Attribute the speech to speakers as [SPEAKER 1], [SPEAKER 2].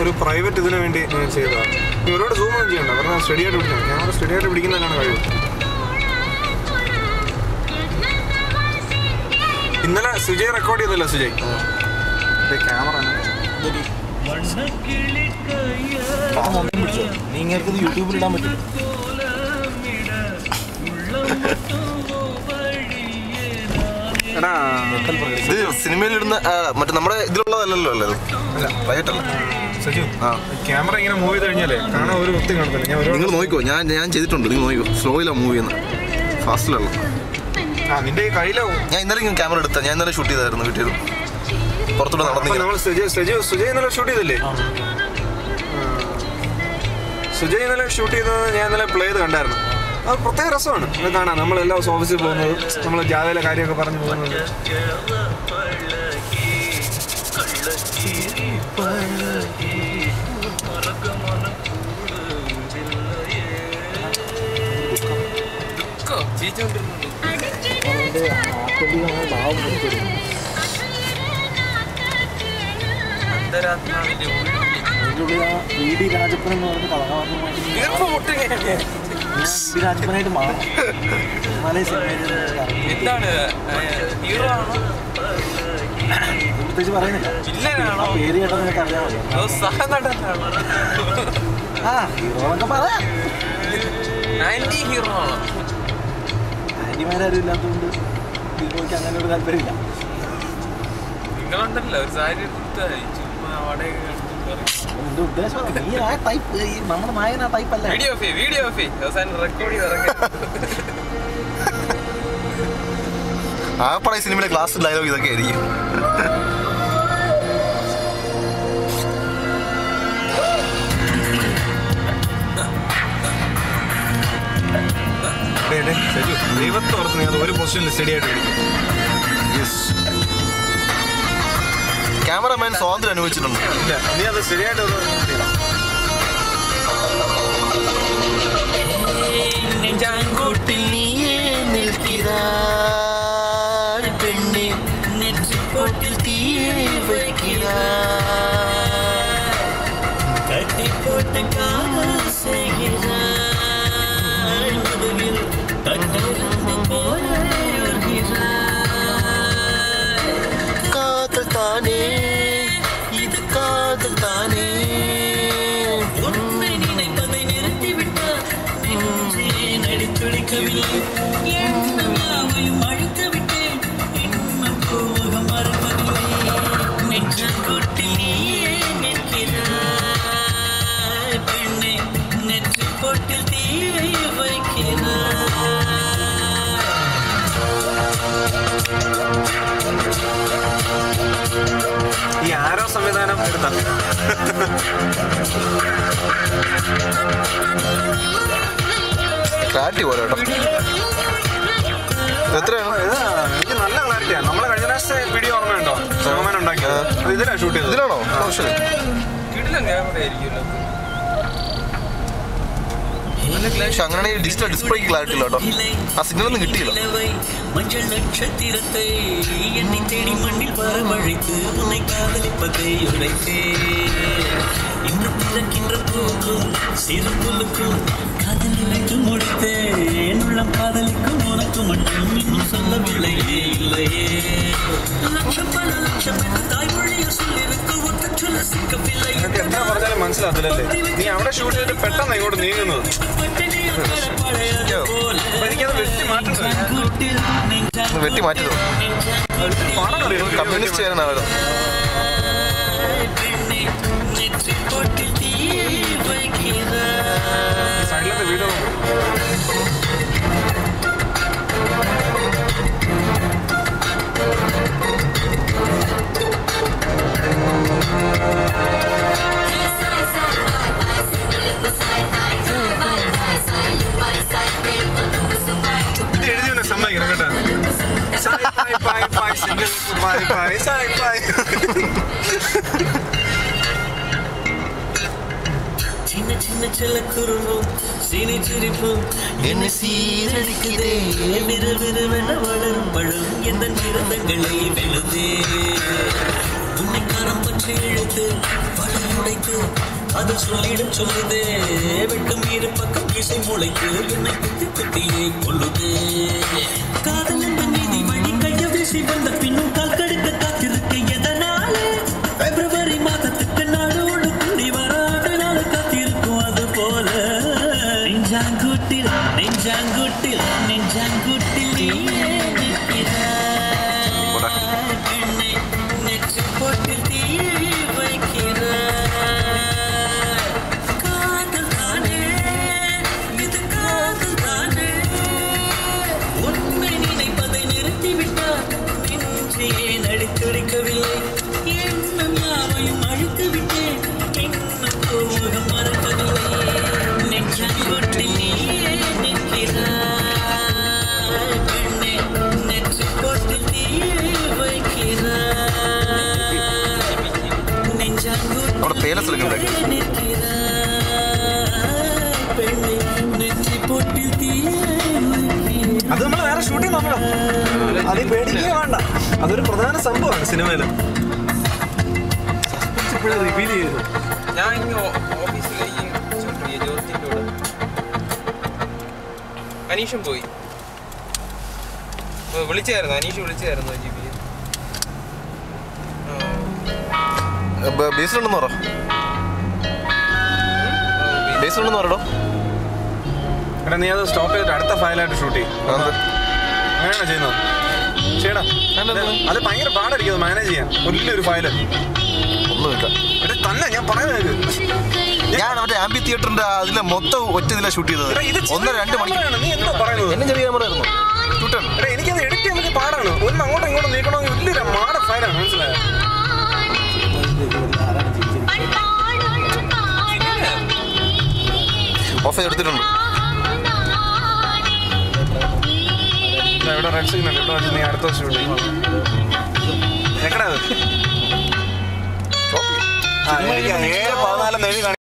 [SPEAKER 1] ഒരു പ്രൈവറ്റ് ഇതിനു വേണ്ടി ഞാൻ ചെയ്തതാണ്. ഒരുപാട് സൂം ഒന്നും ചെയ്യണ്ട, കാരണം സ്റ്റഡി ആയിട്ട് പിടിക്കണം. ക്യാമറ സ്റ്റഡി ആയിട്ട് പിടിക്കുന്നതാണ് കഴിവ്. ഇന്നലെ സുജയ് റെക്കോർഡ് ചെയ്തല്ലോ. സുജയ് ക്യാമറ
[SPEAKER 2] നിങ്ങൾക്ക് യൂട്യൂബിൽ ഇടാൻ പറ്റും. ഇത് സിനിമയിൽ ഇടുന്ന മറ്റേ നമ്മുടെ ഇതിലുള്ളതല്ലല്ലോ അല്ലേ? പ്രൈവറ്റ് അല്ല.
[SPEAKER 1] ക്യാമറ ഇങ്ങനെ മൂവ് ചെയ്ത് കഴിഞ്ഞാലേ കാണാൻ ഒരു വൃത്തി കാണത്തില്ല.
[SPEAKER 2] നിങ്ങൾ നോക്കിക്കോ, ഞാൻ ചെയ്തിട്ടുണ്ട്. നിങ്ങൾ നോക്കിക്കോ, സ്ലോയിലാണ് മൂവ് ചെയ്യുന്നത്, ഫാസ്റ്റിലല്ല.
[SPEAKER 1] നിന്റെ കയ്യിലാവും.
[SPEAKER 2] ഞാൻ ഇന്നലെ ക്യാമറ എടുത്ത, ഞാൻ ഇന്നലെ ഷൂട്ട് ചെയ്തായിരുന്നു വീട്ടിൽ പുറത്തൂടെ നടന്നു.
[SPEAKER 1] സുജയ് ഇന്നലെ ഷൂട്ട് ചെയ്തില്ലേ? സുജയ് ഇന്നലെ ഷൂട്ട് ചെയ്തത് ഞാൻ ഇന്നലെ പ്ലേ ചെയ്ത് കണ്ടായിരുന്നു. അത് പ്രത്യേക രസമാണ് ഇത് കാണാൻ. നമ്മളെല്ലാ ദിവസവും ഓഫീസിൽ പോകുന്നത്, നമ്മൾ ജാവയിലെ കാര്യമൊക്കെ പറഞ്ഞു പോകുന്നത്.
[SPEAKER 3] രാജപ്പൻ എന്ന് പറഞ്ഞ രാജപ്പനായിട്ട് മാറും. പ്രത്യേകിച്ച് പറയുന്നില്ല, പേര് കേട്ടാൽ നിനക്ക് അറിയാമല്ലോ. ആ ഹീറോ എന്നൊക്കെ പറയാം. ആന്റിമാരും ഇല്ലാത്തതുകൊണ്ട് ഹീറോയ്ക്ക് അങ്ങനെ ഒരു താല്പര്യമില്ല. എന്റെ ഉദ്ദേശം നീ ആ ടൈപ്പ്, നമ്മുടെ നായന ടൈപ്പ് അല്ല.
[SPEAKER 2] ആ പടം സിനിമയിലെ ക്ലാസ് ഡയലോഗ് ഇതൊക്കെ ആയിരിക്കും.
[SPEAKER 1] ദൈവത്തോർത്ത് നീ അത് ഒരു പൊസിഷനിൽ സ്റ്റഡി ആയിട്ട് പിടിക്കും.
[SPEAKER 2] ക്യാമറമാൻ സ്വാതന്ത്ര്യം അനുഭവിച്ചിട്ടുണ്ട്.
[SPEAKER 1] ഇല്ല, നീ അത് ശരിയായിട്ട് ഈ ആരോ സംവിധാനം എടുത്ത
[SPEAKER 2] ക്ലാരിറ്റി പോലെ കേട്ടോ. എത്രയാണ്?
[SPEAKER 1] എനിക്ക് നല്ല ക്ലാരിറ്റിയാണ്. നമ്മളെ കഴിഞ്ഞ പ്രാവശ്യത്തെ വീഡിയോ ഓർമ്മയുണ്ടോ? സോമൻ ഉണ്ടാക്കിയത് ഇതിലാണ് ഷൂട്ട് ചെയ്തത്.
[SPEAKER 2] ഇതിലാണോ? പക്ഷെ അങ്ങനെ ഡിജിറ്റൽ ഡിസ്പ്ലേ ക്ലാരിറ്റി ഇല്ല കേട്ടോ. ആ സിഗ്നൽ ഒന്നും കിട്ടിയില്ല.
[SPEAKER 4] மஞ்சள் நட்சத்திரத்தை என்னை தேடி மண்ணில் வரவழைத்து உன்னை காதலிப்பதை உரைத்தே இன்னும் திறக்கின்ற பூக்கும் சிறு புல்லுக்கும் காதல் நினைத்து முடித்தே என் உள்ளம் காதலிக்கும் உனக்கு மட்டும் இன்னும் சொல்லவில்லையே இல்லையே லட்சம் பல லட்சம் என்று தாய்மொழியில் சொல்லிருக்கு ஒன்று சொல்ல சிக்கவில்லை.
[SPEAKER 1] എത്ര പറഞ്ഞാലും മനസ്സിലാത്തില്ലല്ലേ? നീ അവിടെ ഷൂട്ട് ചെയ്തിട്ട് പെട്ടെന്ന് ഇങ്ങോട്ട് നീങ്ങുന്നത്. എനിക്കത് വെട്ടി മാറ്റുന്നത്
[SPEAKER 2] വെട്ടി മാറ്റിയതോ? കമ്മ്യൂണിസ്റ്റ് ചെയ്യാനാണ് അവർ.
[SPEAKER 1] സൈഡിലത്തെ വീഡിയോ ഇത് എഴുതിയൊക്കെ സമ്മതിക്കണം കേട്ടോ.
[SPEAKER 4] சின்ன சின்ன செல்ல குருவும் சினி சிரிப்பும் என்னை சீரழிக்குதே விறுவிறுவென வளரும் பழம் எந்த நிறந்தங்களை வெளுதே உன்னை கரம் பற்றி இழுத்து வளரும் உடைத்து அது சொல்லிடும் சொல்லுதே வெட்டும் இரு பக்கம் இசை முளைத்து என்னை குத்தி குத்தியே கொள்ளுதே காதல் என்ற நீதி வழி கைய வீசி வந்த பின்னும் கால் கடுக்க காத்திருக்க எதனாலே பிப்ரவரி மாதத்துக்கு நாடோடு கூடி வராத நாள் காத்திருக்கும் அது போல நெஞ்சாங்குட்டில் நெஞ்சாங்குட்டில் நெஞ்சாங்குட்டில் நீயே நிற்கிறாய் பெண்ணை நெற்றி போட்டு தீ வைக்கிறாய் காதல் தானே இது காதல் தானே உண்மை நினைப்பதை நிறுத்திவிட்டார் நெஞ்சையே நடித்துடிக்கவில்லை எண்ணம் யாவையும் அழித்து விட்டேன் இன்னும் கோமுகம் மறக்கவில்லை நெஞ்சாங்குட்டில் நீயே நிற்கிறாய் பெண்ணே நெற்றி போட்டு தீ வைக்கிறாய்
[SPEAKER 2] അവിടെ പേലസ് എടുക്കണ്ടേ
[SPEAKER 4] நிற்கிறாய் பெண்ணே நெற்றி போட்டு தீ வைக்கிறாய்
[SPEAKER 1] അത് നമ്മൾ വേറെ ഷൂട്ട് ചെയ്ത് നോക്കണം. അത് പേടിക്കുകയേ വേണ്ട. അതൊരു പ്രധാന സംഭവമാണ് സിനിമയിൽ. സസ്പെൻസ് ഇപ്പോഴും റിവീൽ ചെയ്യുന്നു.
[SPEAKER 5] ഞാൻ ഇങ്ങനെ ഓഫീസിലേക്ക് ജോർജിൻ്റെ കൂടെ അനീഷും പോയി വിളിച്ചായിരുന്നു. അനീഷ് വിളിച്ചായിരുന്നു ജി ബി.
[SPEAKER 2] ബേസിലുണ്ടെന്ന് പറ. ബേസിലുണ്ടെന്ന് പറയടോ.
[SPEAKER 1] എടാ നീ അത് സ്റ്റോപ്പ് ചെയ്തിട്ട് അടുത്ത ഫയലായിട്ട് ഷൂട്ട് ചെയ്യും. അങ്ങനെയാണോ ചെയ്യുന്നത്? ചെയ്യടാ. അത് ഭയങ്കര പാടായിരിക്കും അത് മാനേജ് ചെയ്യാൻ. വലിയൊരു ഫയല്
[SPEAKER 2] ഒന്നുമില്ല.
[SPEAKER 1] എടാ തന്നെ ഞാൻ പറയുന്നത്
[SPEAKER 2] ഞാൻ മറ്റേ ആംബി തിയേറ്ററിന്റെ അതിലെ മൊത്തം ഒറ്റ ഇതിലെ ഷൂട്ട് ചെയ്തത്. 1-2 മണിക്കൂർ.
[SPEAKER 1] നീ എന്താ പറയുന്നത്?
[SPEAKER 2] എന്നെ ചെറിയ ക്യാമറ ആയിരുന്നു ഷൂട്ടാണ്.
[SPEAKER 1] എടാ എനിക്കത് എഡിറ്റ് ചെയ്യാൻ വലിയ പാടാണ്. ഒന്ന് അങ്ങോട്ടും ഇങ്ങോട്ടും നീക്കണമെങ്കിൽ വലിയൊരു മാട ഫയലാണ്. മനസ്സിലായോ?
[SPEAKER 2] ഓഫ് ചെയ്തെടുത്തിട്ടുണ്ട്.
[SPEAKER 1] ഇവിടെ റെഡ് സിഗ്നൽ ഇവിടെ വെച്ച് നീ അടുത്ത ദിവസം ഷൂട്ട് ചെയ്യും. എക്കടാ അത്? എനിക്ക് 7-14 എഴുതി